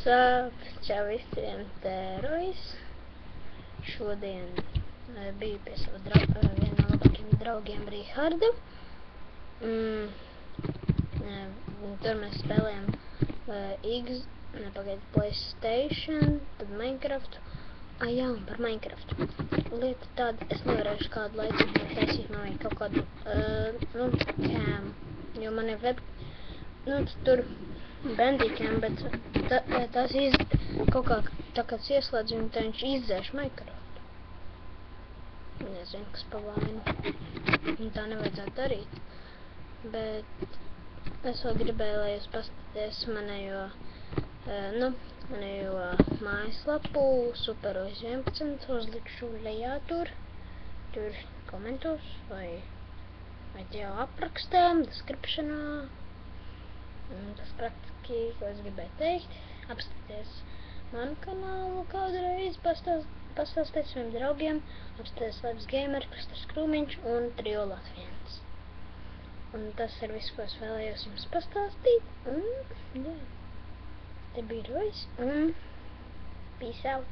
Čau visiem, te Rojas. Šodien biju pie sava viena no labākiem draugiem Riharda. Tur mēs spēlējam PlayStation, tad Minecraft. Jā, un par Minecraft. Lieta tāda, es nevarēšu kādu laiku taisīt man kaut kādu, cam, jo man ir tur Bandicam, bet tās kaut kā, tā kāds ieslēdz un tā viņš izdzēš Minecraft. Nezinu, kas pa vainu. Un tā nevajadzētu darīt. Bet es vēl gribēju, lai jūs paskaties manējo mājaslapu Superrojas 11, uzlikšu lejā tur komentos vai jau aprakstā, descriptionā. Tas praktiski, ko es gribēju teikt. Apskaties manu kanālu kādreiz, pastāstīt saviem draugiem, apskaties Labs Gamer, Kristers Krūmiņš un Trio Latviens. Un tas ir viss, ko es vēlējos jums pastāstīt. Un, jā, te bija Rojas un peace out.